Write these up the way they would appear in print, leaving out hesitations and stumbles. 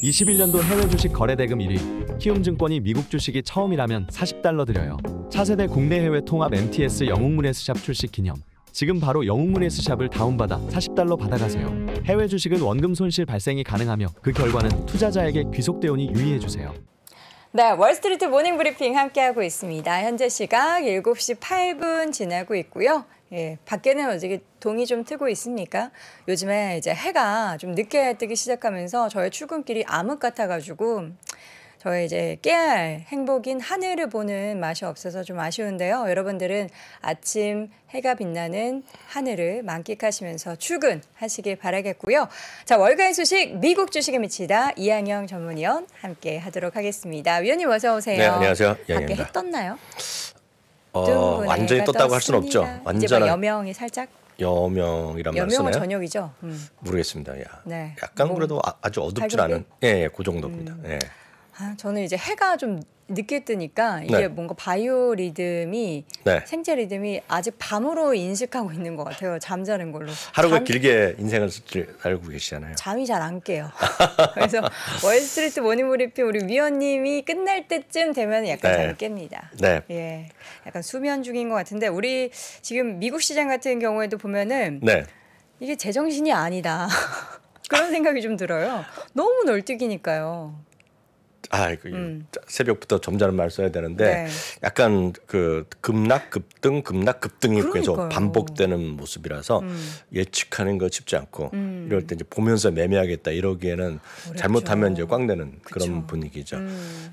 21년도 해외 주식 거래 대금 1위, 키움증권이 미국 주식이 처음이라면 $40 드려요. 차세대 국내 해외 통합 MTS 영웅문 S샵 출시 기념. 지금 바로 영웅문 S샵을 다운받아 $40 받아가세요. 해외 주식은 원금 손실 발생이 가능하며 그 결과는 투자자에게 귀속되오니 유의해주세요. 네, 월스트리트 모닝 브리핑 함께하고 있습니다. 현재 시각 7시 8분 지나고 있고요. 예, 밖에는 어제 동이 좀 트고 있습니까? 요즘에 이제 해가 좀 늦게 뜨기 시작하면서 저의 출근길이 암흑 같아가지고 저의 이제 깨알 행복인 하늘을 보는 맛이 없어서 좀 아쉬운데요. 여러분들은 아침 해가 빛나는 하늘을 만끽하시면서 출근하시길 바라겠고요. 자, 월가의 소식 미국 주식에 미치다 이항영 전문위원 함께 하도록 하겠습니다. 위원님 어서 오세요. 네, 안녕하세요. 밖에 해 떴나요? 완전히 떴다고 할 수는 없죠. 완전한 이제 뭐 여명이 살짝. 여명이란 말 쓰나요? 여명은 저녁이죠. 모르겠습니다. 야. 네. 약간 그래도 아주 어둡진 않은. 예, 그 정도입니다. 예. 저는 이제 해가 좀 늦게 뜨니까 이게 네. 뭔가 바이오 리듬이 네. 생체 리듬이 아직 밤으로 인식하고 있는 것 같아요. 잠자는 걸로. 하루가 길게 인생을 살고 계시잖아요. 잠이 잘 안 깨요. 그래서 월스트리트 모닝 브리핑 우리 위원님이 끝날 때쯤 되면 약간 네. 잠이 깹니다. 네. 예, 약간 수면 중인 것 같은데 우리 지금 미국 시장 같은 경우에도 보면은 네. 이게 제정신이 아니다. 그런 생각이 좀 들어요. 너무 널뛰기니까요. 새벽부터 점잖은 말 써야 되는데 네. 약간 그 급락 급등 급락 급등이 계속 그러니까요. 반복되는 모습이라서 예측하는 거 쉽지 않고 이럴 때 이제 보면서 매매하겠다 이러기에는 어렵죠. 잘못하면 이제 꽝 되는 그런 그쵸. 분위기죠.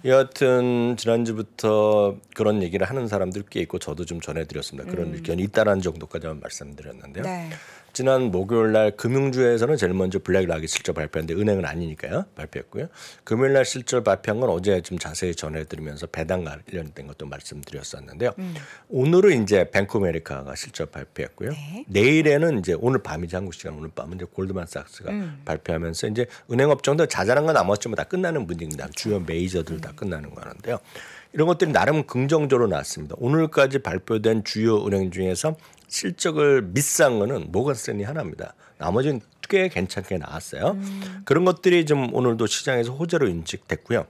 여하튼 지난주부터 그런 얘기를 하는 사람들 꽤 있고 저도 좀 전해드렸습니다. 그런 의견이 있다라는 정도까지만 말씀드렸는데요. 네. 지난 목요일 날 금융주에서는 제일 먼저 블랙락이 실적 발표했는데 은행은 아니니까요. 발표했고요. 금요일 날 실적 발표한 건 어제 좀 자세히 전해드리면서 배당 관련된 것도 말씀드렸었는데요. 오늘은 이제 뱅크 오브 아메리카가 실적 발표했고요. 네. 내일에는 이제 오늘 밤이죠. 한국 시간 오늘 밤은 이제 골드만삭스가 발표하면서 이제 은행업종도 자잘한 건 나머지 다 끝나는 분위기입니다. 주요 메이저들 다 끝나는 거는데요. 이런 것들이 나름 긍정적으로 나왔습니다. 오늘까지 발표된 주요 은행 중에서 실적을 미스한 거는 모건 스탠리 하나입니다. 나머지는 꽤 괜찮게 나왔어요. 그런 것들이 좀 오늘도 시장에서 호재로 인식됐고요.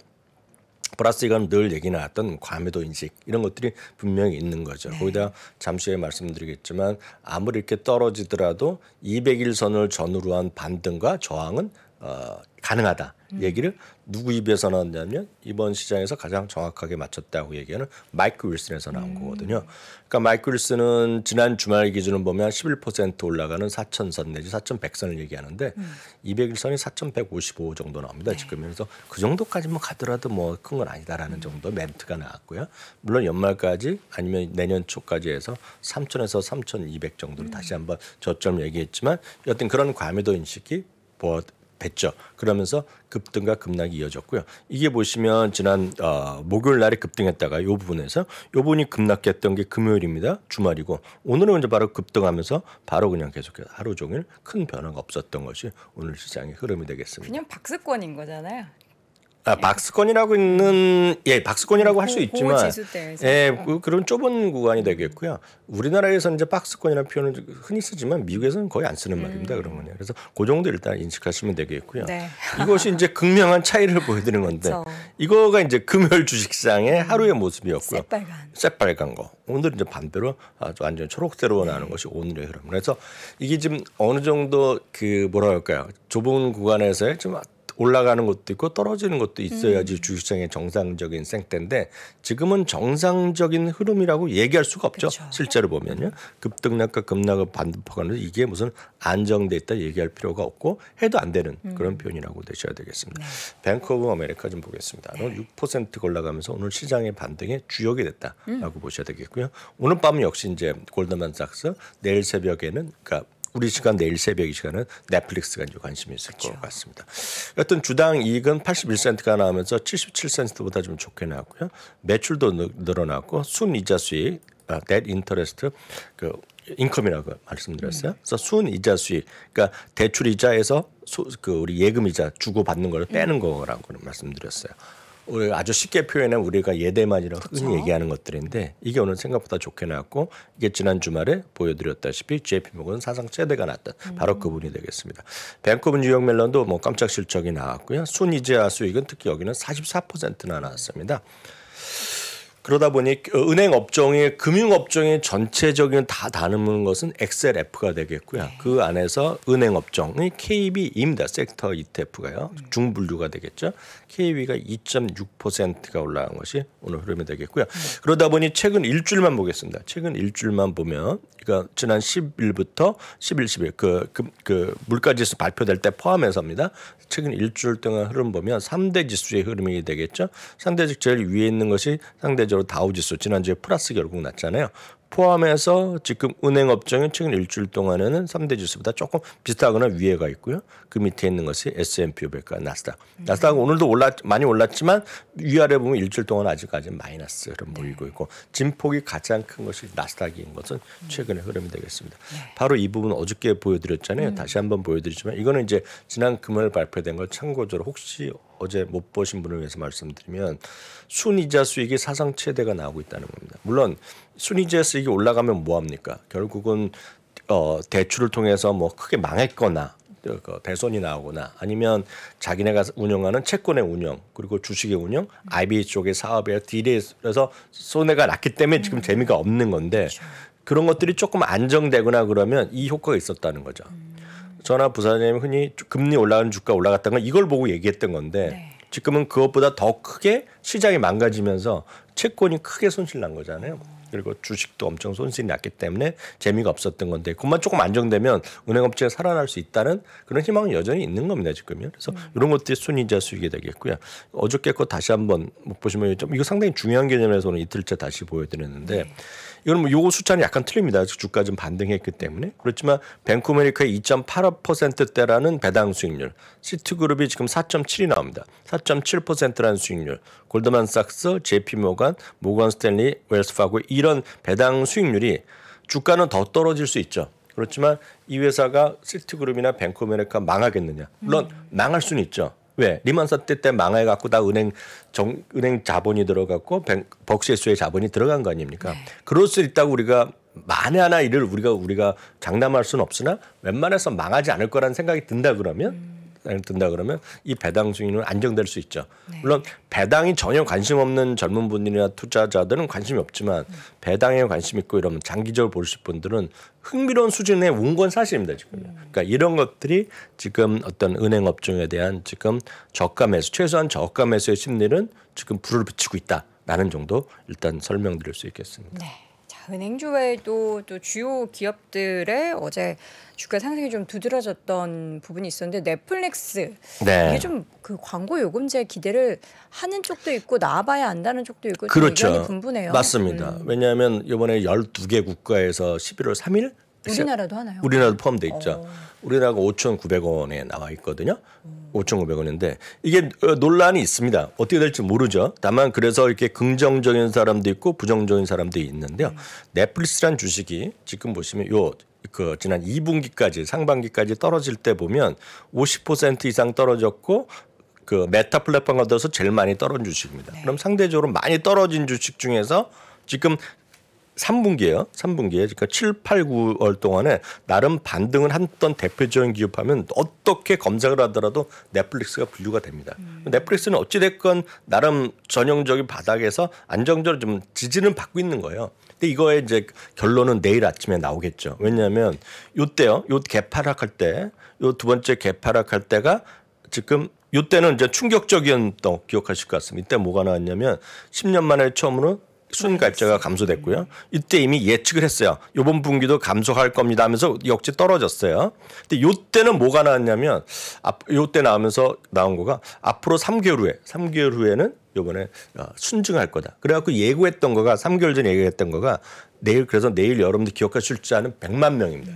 플러스 이건 늘 얘기 나왔던 과매도 인식 이런 것들이 분명히 있는 거죠. 네. 거기다 잠시 후에 말씀드리겠지만 아무리 이렇게 떨어지더라도 200일 선을 전후로 한 반등과 저항은 가능하다. 얘기를 누구 입에서 나왔냐면 이번 시장에서 가장 정확하게 맞췄다고 얘기하는 마이크 윌슨에서 나온 거거든요. 그러니까 마이크 윌슨은 지난 주말 기준을 보면 11% 올라가는 4,000선 내지 4,100선을 얘기하는데 200일선이 4,155 정도 나옵니다. 지금 그래서 그 정도까지만 가더라도 뭐 큰 건 아니다라는 정도 멘트가 나왔고요. 물론 연말까지 아니면 내년 초까지 해서 3,000에서 3,200 정도로 다시 한번 저점 얘기했지만 여튼 그런 과매도 인식이 뵀죠. 그러면서 급등과 급락이 이어졌고요. 이게 보시면 지난 목요일 날에 급등했다가 이 부분에서 이 부분이 급락했던 게 금요일입니다. 주말이고 오늘은 이제 바로 급등하면서 바로 그냥 계속해서 하루 종일 큰 변화가 없었던 것이 오늘 시장의 흐름이 되겠습니다. 그냥 박스권인 거잖아요. 박스권이라고 있는 박스권이라고 할 수 있지만 그런 좁은 구간이 되겠고요. 우리나라에서는 이제 박스권이라는 표현을 흔히 쓰지만 미국에서는 거의 안 쓰는 말입니다. 그런 거는. 그래서 그 정도 일단 인식하시면 되겠고요. 네. 이것이 이제 극명한 차이를 보여드리는 건데 그렇죠. 이거가 이제 금요일 주식시장의 하루의 모습이었고요. 새빨간 거. 오늘 이제 반대로 아주 완전 초록색으로 나는 것이 오늘의 흐름. 그래서 이게 지금 어느 정도 그 뭐라 할까요? 좁은 구간에서의 좀 올라가는 것도 있고 떨어지는 것도 있어야지 주식시장의 정상적인 생태인데 지금은 정상적인 흐름이라고 얘기할 수가 없죠. 그렇죠. 실제로 보면요. 급등락과 급락을 반복하는 이게 무슨 안정돼 있다 얘기할 필요가 없고 해도 안 되는 그런 표현이라고 되셔야 되겠습니다. 뱅크 오브 아메리카 좀 보겠습니다. 6% 올라가면서 오늘 시장의 반등의 주역이 됐다라고 보셔야 되겠고요. 오늘 밤 역시 이제 골드만삭스 내일 새벽에는 그러니까 우리 시간 내일 새벽 이 시간은 넷플릭스가 이제 관심이 있을 것 같습니다. 여튼 주당 이익은 81센트가 나오면서 77센트보다 좀 좋게 나왔고요. 매출도 늘어났고 순이자 수익, net interest 그 인컴이라고 말씀드렸어요. 그래서 순이자 수익, 그러니까 대출 이자에서 그 우리 예금 이자 주고 받는 걸 빼는 거라고 말씀드렸어요. 우리 아주 쉽게 표현해 우리가 예대만이라고 그쵸. 흔히 얘기하는 것들인데 이게 오늘 생각보다 좋게 나왔고 이게 지난 주말에 보여드렸다시피 JP모건 사상 최대가 났던 바로 그분이 되겠습니다. 뱅크 오브 뉴욕 멜론도 뭐 깜짝 실적이 나왔고요. 순이자 수익은 특히 여기는 44%나 나왔습니다. 그러다 보니 은행 업종의 금융 업종의 전체적인 다 다루는 것은 XLF가 되겠고요. 그 안에서 은행 업종이 KB입니다. 섹터 ETF가요. 중분류가 되겠죠. KB가 2.6%가 올라간 것이 오늘 흐름이 되겠고요. 그러다 보니 최근 일주일만 보겠습니다. 최근 일주일만 보면 그러니까 지난 10일부터 11, 12일 그 물가지수 발표될 때 포함해서입니다. 최근 일주일 동안 흐름 보면 3대 지수의 흐름이 되겠죠. 상대적 제일 위에 있는 것이 상대적으로 다우지수 지난주에 플러스 결국 났잖아요. 포함해서 지금 은행 업종은 최근 일주일 동안에는 3대 지수보다 조금 비슷하거나 위에가 있고요. 그 밑에 있는 것이 S&P 500과 나스닥. 나스닥은 오늘도 많이 올랐지만 위아래 보면 일주일 동안 아직까지 마이너스 흐름 보이고 있고 진폭이 가장 큰 것이 나스닥인 것은 최근의 흐름이 되겠습니다. 바로 이 부분 어저께 보여드렸잖아요. 다시 한번 보여드리지만 이거는 이제 지난 금요일 발표된 걸 참고적으로 혹시 어제 못 보신 분을 위해서 말씀드리면 순이자 수익이 사상 최대가 나오고 있다는 겁니다. 물론 순이자 수익이 올라가면 뭐합니까? 결국은 대출을 통해서 뭐 크게 망했거나 대손이 나오거나 아니면 자기네가 운영하는 채권의 운영 그리고 주식의 운영 IB 쪽의 사업에 딜에서 손해가 났기 때문에 지금 재미가 없는 건데 그런 것들이 조금 안정되거나 그러면 이 효과가 있었다는 거죠. 저나 부사장님이 흔히 금리 올라가는 주가 올라갔다는 건 이걸 보고 얘기했던 건데 지금은 그것보다 더 크게 시장이 망가지면서 채권이 크게 손실 난 거잖아요. 그리고 주식도 엄청 손실이 났기 때문에 재미가 없었던 건데 그것만 조금 안정되면 은행업체가 살아날 수 있다는 그런 희망은 여전히 있는 겁니다. 지금요. 그래서 이런 것들이 순이자 수익이 되겠고요. 어저께 거 다시 한번 못 보시면 좀 이거 상당히 중요한 개념에서는 이틀째 다시 보여드렸는데 이건 뭐 요거 숫자는 약간 틀립니다. 주가 좀 반등했기 때문에 그렇지만 뱅크 오브 아메리카의 2.85%대라는 배당 수익률, 시트그룹이 지금 4.7이 나옵니다. 4.7%라는 수익률, 골드만삭스, JP모건, 모건 스탠리, 웰스파고 이런 배당 수익률이 주가는 더 떨어질 수 있죠. 그렇지만 이 회사가 시트그룹이나 뱅크 오브 아메리카 망하겠느냐? 물론 망할 수는 있죠. 왜? 리만 사태 때 망해갖고 다 은행 자본이 들어갔고 벅시에스의 자본이 들어간 거 아닙니까? 그럴 수 있다고 우리가 만에 하나 일을 우리가 장담할 수는 없으나 웬만해서 망하지 않을 거라는 생각이 든다 그러면 이 배당 수익률은 안정될 수 있죠. 물론 배당이 전혀 관심 없는 젊은 분들이나 투자자들은 관심이 없지만 배당에 관심 있고 이러면 장기적으로 보실 분들은 흥미로운 수준에 온 건 사실입니다. 지금. 그러니까 이런 것들이 지금 어떤 은행 업종에 대한 지금 저가 매수, 최소한 저가 매수의 심리는 지금 불을 비추고 있다라는 정도 일단 설명드릴 수 있겠습니다. 네. 자, 은행주 외에도 또 주요 기업들의 어제 주가 상승이 좀 두드러졌던 부분이 있었는데 넷플릭스 이게 좀 그 광고 요금제 기대를 하는 쪽도 있고 나와봐야 안다는 쪽도 있고 그렇죠. 의견이 분분해요. 맞습니다. 왜냐하면 이번에 12개 국가에서 11월 3일 우리나라도 하나요? 우리나라도 포함돼 있죠. 우리나라가 5,900원에 나와 있거든요. 5,900원인데 이게 논란이 있습니다. 어떻게 될지 모르죠. 다만 그래서 이렇게 긍정적인 사람도 있고 부정적인 사람도 있는데요. 넷플릭스란 주식이 지금 보시면 지난 2분기까지 상반기까지 떨어질 때 보면 50% 이상 떨어졌고 그 메타 플랫폼 들어서 제일 많이 떨어진 주식입니다. 그럼 상대적으로 많이 떨어진 주식 중에서 지금 3분기에 그러니까 7, 8, 9월 동안에 나름 반등을 했던 대표적인 기업하면 어떻게 검색을 하더라도 넷플릭스가 분류가 됩니다. 넷플릭스는 어찌됐건 나름 전형적인 바닥에서 안정적으로 좀 지지는 받고 있는 거예요. 근데 이거의 이제 결론은 내일 아침에 나오겠죠. 왜냐하면 요때요 개파락할 때 요 두 번째 개파락할 때가 지금 요때는 이제 충격적이었던 기억하실 것 같습니다. 이때 뭐가 나왔냐면 10년 만에 처음으로 순가입자가 감소됐고요. 이때 이미 예측을 했어요. 이번 분기도 감소할 겁니다 하면서 역시 떨어졌어요. 근데 이때는 뭐가 나왔냐면 이때 나오면서 나온 거가 앞으로 3개월 후에는 이번에 순증할 거다. 그래갖고 예고했던 거가 3개월 전에 예고했던 거가 그래서 내일 여러분들 기억하실 줄 아는 100만 명입니다.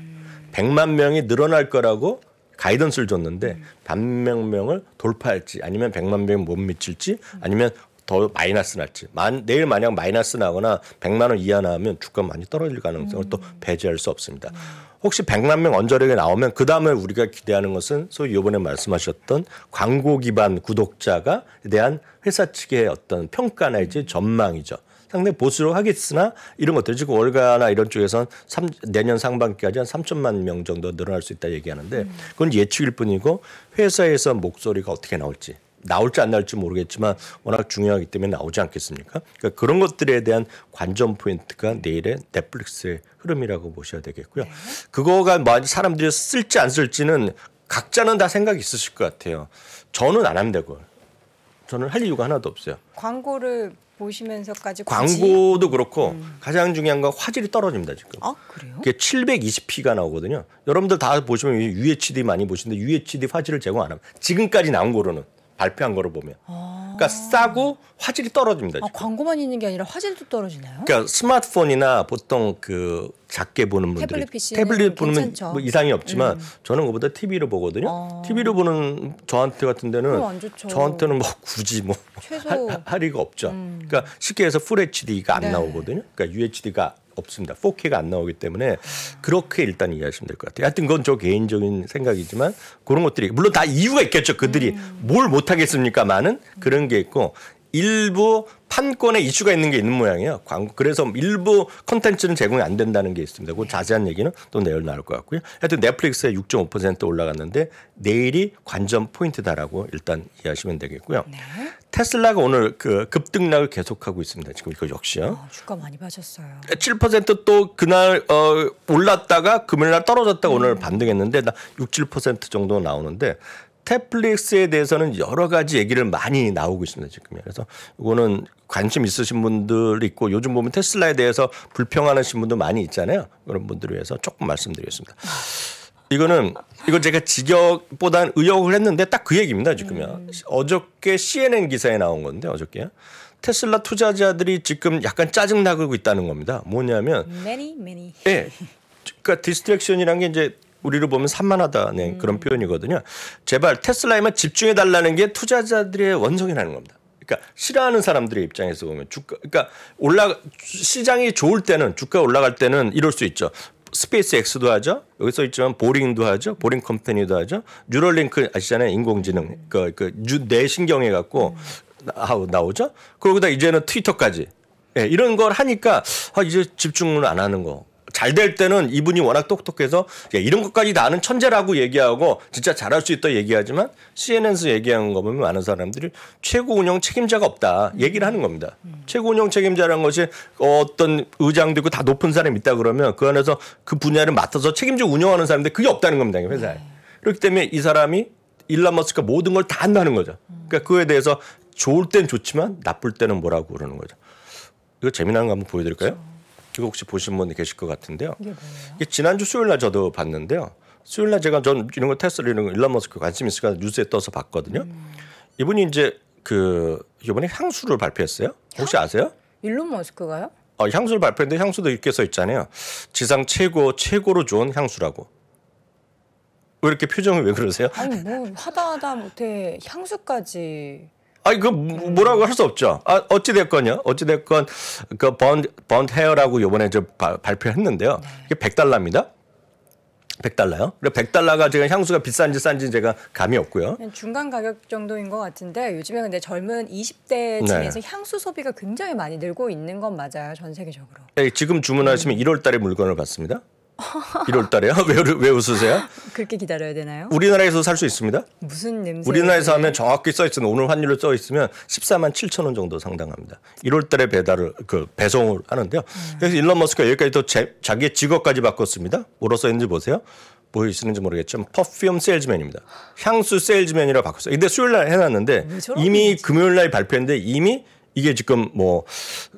100만 명이 늘어날 거라고 가이던스를 줬는데 100만 명을 돌파할지 아니면 100만 명이 못 미칠지 아니면 더 마이너스 날지. 내일 만약 마이너스 나거나 100만 원 이하 나오면 주가 많이 떨어질 가능성을 또 배제할 수 없습니다. 혹시 100만 명 언저리가 나오면 그 다음에 우리가 기대하는 것은 소위 이번에 말씀하셨던 광고 기반 구독자가 대한 회사 측의 어떤 평가 내지 전망이죠. 상당히 보수하겠으나 이런 것들 지금 월가나 이런 쪽에서는 내년 상반기까지 한 3천만 명 정도 늘어날 수 있다 얘기하는데 그건 예측일 뿐이고 회사에서 목소리가 어떻게 나올지 안 나올지 모르겠지만 워낙 중요하기 때문에 나오지 않겠습니까? 그러니까 그런 것들에 대한 관전 포인트가 내일의 넷플릭스의 흐름이라고 보셔야 되겠고요. 그거가 사람들이 쓸지 안 쓸지는 각자는 다 생각이 있으실 것 같아요. 저는 안 합니다. 그걸. 저는 할 이유가 하나도 없어요. 광고를 보시면서까지 광고도 그렇고 가장 중요한 건 화질이 떨어집니다 지금. 아 그래요? 그게 720p가 나오거든요. 여러분들 다 보시면 UHD 많이 보시는데 UHD 화질을 제공 안 합니다. 지금까지 나온 거로는 발표한 거로 보면. 그러니까 싸고 화질이 떨어집니다. 지금. 광고만 있는 게 아니라 화질도 떨어지나요? 그러니까 스마트폰이나 보통 그 작게 보는 분들이 태블릿 PC는 태블릿 보면 뭐 이상이 없지만 저는 그보다 TV로 보거든요. TV로 보는 저한테 같은 데는 그럼 안 좋죠. 저한테는 뭐 굳이 뭐 최소 할 이가 없죠. 그러니까 쉽게 해서 풀 HD가 안 네. 나오거든요. 그러니까 UHD가 없습니다. 4K가 안 나오기 때문에 그렇게 일단 이해하시면 될 것 같아요. 하여튼 그건 저 개인적인 생각이지만 그런 것들이 물론 다 이유가 있겠죠. 그들이 뭘 못하겠습니까만은 그런 게 있고 일부 판권에 이슈가 있는 게 있는 모양이에요. 그래서 일부 콘텐츠는 제공이 안 된다는 게 있습니다. 그 자세한 얘기는 또 내일 나올 것 같고요. 하여튼 넷플릭스에 6.5% 올라갔는데 내일이 관전 포인트다라고 일단 이해하시면 되겠고요. 네. 테슬라가 오늘 그 급등락을 계속하고 있습니다. 지금 이거 역시요. 주가 많이 빠졌어요. 7%또 그날 올랐다가 금요일날 떨어졌다가 오늘 반등했는데 6, 7% 정도 나오는데 넷플릭스에 대해서는 여러 가지 얘기를 많이 나오고 있습니다. 지금. 그래서 이거는 관심 있으신 분들 있고 요즘 보면 테슬라에 대해서 불평하시는 분도 많이 있잖아요. 그런 분들을 위해서 조금 말씀드리겠습니다. 이거 제가 직역보다는 의역을 했는데 딱 그 얘기입니다. 지금요. 어저께 CNN 기사에 나온 건데 어저께요. 테슬라 투자자들이 지금 약간 짜증 나고 있다는 겁니다. 뭐냐면 many. 예. 그러니까 디스트랙션이라는 게 이제 우리로 보면 산만하다는 그런 표현이거든요. 제발 테슬라에만 집중해 달라는 게 투자자들의 원성이라는 겁니다. 그러니까 싫어하는 사람들의 입장에서 보면 주가 그러니까 시장이 좋을 때는 주가 올라갈 때는 이럴 수 있죠. 스페이스 X도 하죠. 여기 써 있지만 보링도 하죠. 보링 컴퍼니도 하죠. 뉴럴링크 아시잖아요. 인공지능 뇌신경해 갖고 나오죠. 그러고다 이제는 트위터까지 예, 이런 걸 하니까 이제 집중을 안 하는 거. 잘 될 때는 이분이 워낙 똑똑해서 이런 것까지 다 아는 천재라고 얘기하고 진짜 잘할 수 있다 얘기하지만 CNN에서 얘기하는 거 보면 많은 사람들이 최고 운영 책임자가 없다 얘기를 하는 겁니다. 최고 운영 책임자라는 것이 어떤 의장도 있고 다 높은 사람이 있다 그러면 그 안에서 그 분야를 맡아서 책임지고 운영하는 사람인데 그게 없다는 겁니다. 회사에. 그렇기 때문에 이 사람이 일론 머스크가 모든 걸 다 한다는 거죠. 그러니까 그거에 대해서 좋을 땐 좋지만 나쁠 때는 뭐라고 그러는 거죠. 이거 재미난 거 한번 보여드릴까요? 그렇죠. 이거 혹시 보신 분 계실 것 같은데요. 이게 뭐예요? 이게 지난주 수요일 날 저도 봤는데요. 수요일 날 제가 전 이런 거 테슬라 이런 거 일론 머스크 관심 있으니까 뉴스에 떠서 봤거든요. 이분이 이제 이번에 향수를 발표했어요. 혹시 아세요? 일론 머스크가요? 향수를 발표했는데 향수도 이렇게 써 있잖아요. 지상 최고로 좋은 향수라고. 왜 이렇게 표정이 왜 그러세요? 아니 뭐 하다 못해 향수까지. 그 뭐라고 할 수 없죠. 어찌 됐건 그 번드 헤어라고 이번에 발표했는데요. 이게 $100입니다. $100요. 그래 $100가 지금 향수가 비싼지 싼지 제가 감이 없고요. 중간 가격 정도인 것 같은데 요즘에 근데 젊은 20대 층에서 향수 소비가 굉장히 많이 늘고 있는 건 맞아요. 전 세계적으로. 네, 지금 주문하시면 1월 달에 물건을 받습니다. 1월 달에요? 왜 웃으세요? 그렇게 기다려야 되나요? 우리나라에서 살 수 있습니다. 무슨 냄새? 우리나라에서 하면 정확히 써 있으면 오늘 환율로 써 있으면 14만 7천 원 정도 상당합니다. 1월 달에 배송을 하는데요. 그래서 일론 머스크가 여기까지 또 자기의 직업까지 바꿨습니다. 뭐로 써 있는지 보세요. 보이시는지 모르겠지만 퍼퓸 세일즈맨입니다. 향수 세일즈맨이라고 바꿨어요. 근데 수요일 날 해놨는데 이미 금요일 날 발표했는데 이미 이게 지금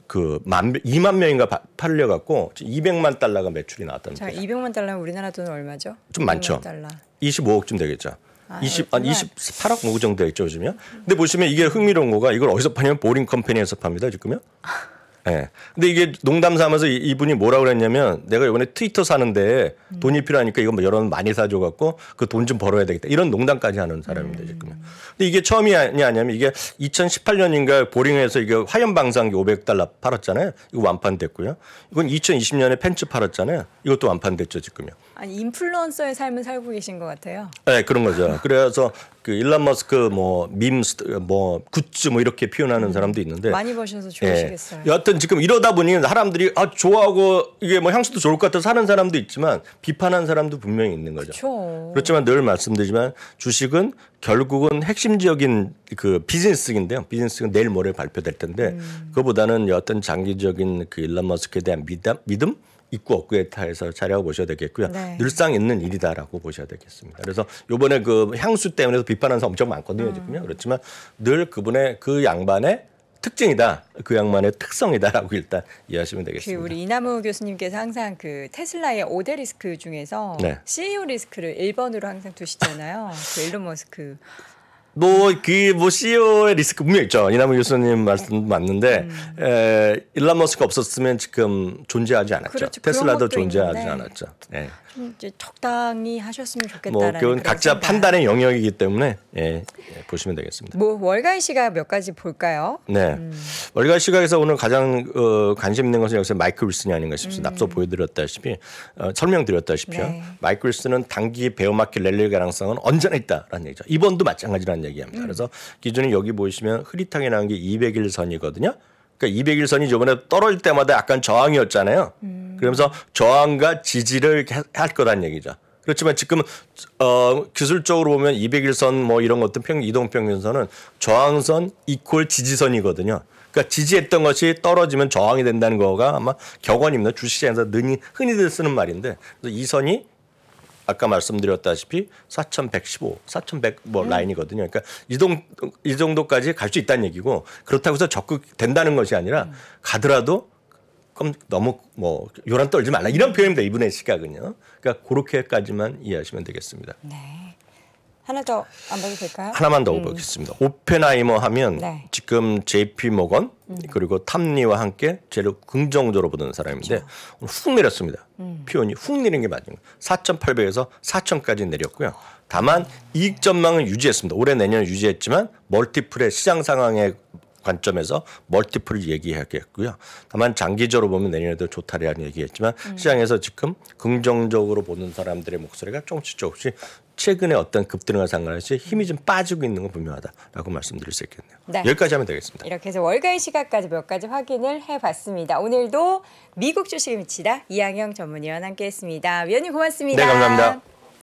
2만 명인가 팔려갖고 $200만 매출이 나왔다는 자, 거죠. $200만 우리나라 돈은 얼마죠? 좀 많죠. 달러. 25억쯤 되겠죠. 28억 뭐 그 정도 되겠죠 요즘요. 근데 보시면 이게 흥미로운 거가 이걸 어디서 파냐면 보링 컴퍼니에서 팝니다 지금요. 예. 근데 이게 농담 삼아서 이분이 뭐라고 그랬냐면 내가 이번에 트위터 사는데 돈이 필요하니까 이거 뭐 여러 원 많이 사줘 갖고 그 돈 좀 벌어야 되겠다. 이런 농담까지 하는 사람입니다, 지금. 근데 이게 처음이 아니냐면 이게 2018년인가 보링에서 이게 화염 방사기 500달러 팔았잖아요. 이거 완판됐고요. 이건 2020년에 펜츠 팔았잖아요. 이것도 완판됐죠, 지금요. 아니 인플루언서의 삶을 살고 계신 것 같아요. 네, 그런 거죠. 그래서 그 일론 머스크 뭐 굿즈 뭐 이렇게 표현하는 사람도 있는데 많이 버셔서 좋으시겠어요. 예. 여하튼 지금 이러다 보니 사람들이 좋아하고 이게 뭐 향수도 좋을 것 같아서 사는 사람도 있지만 비판하는 사람도 분명히 있는 거죠. 그렇죠. 그렇지만 늘 말씀드리지만 주식은 결국은 핵심적인 그 비즈니스인데요. 비즈니스는 내일 모레 발표될 텐데 그거보다는 어떤 장기적인 그 일론 머스크에 대한 믿음 있고 없고에 따라서 자료하고 보셔야 되겠고요. 네. 늘상 있는 일이다라고 보셔야 되겠습니다. 그래서 이번에 그 향수 때문에도 비판하는 사람 엄청 많거든요. 지금요. 그렇지만 늘 그분의 그 양반의 특징이다. 그 양반의 특성이다라고 일단 이해하시면 그 되겠습니다. 우리 이남우 교수님께서 항상 그 테슬라의 5대 리스크 중에서 네. CEO 리스크를 1번으로 항상 두시잖아요. 그 일론 머스크. 뭐 CEO의 리스크 분명 있죠. 이남우 교수님 말씀 맞는데 일론 머스크가 없었으면 지금 존재하지 않았죠. 그렇죠. 테슬라도 그런 것도 존재하지 있는데 않았죠. 네. 좀 이제 적당히 하셨으면 뭐 좋겠다라는 그건 그런 각자 생각. 판단의 영역이기 때문에 보시면 되겠습니다. 뭐 월가의 시각 몇 가지 볼까요? 네. 월가 시각에서 오늘 가장 관심 있는 것은 여기서 마이클 윌슨이 아닌가 싶습니다. 앞서 보여드렸다시피 설명드렸다시피요. 네. 마이클 윌슨은 단기 베어마켓 랠리 가능성은 언제나 있다라는 얘기죠. 이번도 마찬가지라는 얘기합니다. 그래서 기준이 여기 보시면 흐릿하게 나온 게 200일 선이거든요. 그러니까 200일 선이 저번에 떨어질 때마다 약간 저항이었잖아요. 그러면서 저항과 지지를 할 거란 얘기죠. 그렇지만 지금 기술적으로 보면 200일선 뭐 이런 것들 이동평균선은 저항선 이퀄 지지선이거든요. 그러니까 지지했던 것이 떨어지면 저항이 된다는 거가 아마 격언입니다. 주식시장에서 흔히들 쓰는 말인데 그래서 이 선이 아까 말씀드렸다시피 4,115, 4,100 뭐 라인이거든요. 그러니까 이 정도까지 갈 수 있다는 얘기고 그렇다고 해서 적극된다는 것이 아니라 가더라도 그럼 너무 뭐 요란 떨지 말라 이런 표현입니다. 이분의 시각은요. 그러니까 그렇게까지만 이해하시면 되겠습니다. 네. 하나 더 안 봐도 될까요? 하나만 더 보겠습니다. 오펜하이머 하면 네. 지금 JP 모건 그리고 탐리와 함께 제일 긍정적으로 보는 사람인데 훅 내렸습니다. 표현이 훅 내리는 게 맞는 거예요. 4,800에서 4,000까지 내렸고요. 다만 이익 전망은 유지했습니다. 올해 내년 유지했지만 멀티플의 시장 상황의 관점에서 멀티플을 얘기하겠고요. 다만 장기적으로 보면 내년에도 좋다라는 얘기했지만 시장에서 지금 긍정적으로 보는 사람들의 목소리가 조금씩 최근에 어떤 급등과 상관없이 힘이 좀 빠지고 있는 건 분명하다라고 말씀드릴 수 있겠네요. 네. 여기까지 하면 되겠습니다. 이렇게 해서 월가의 시각까지 몇 가지 확인을 해봤습니다. 오늘도 미국 주식을 미치다 이항영 전문위원 함께했습니다. 위원님 고맙습니다. 네, 감사합니다.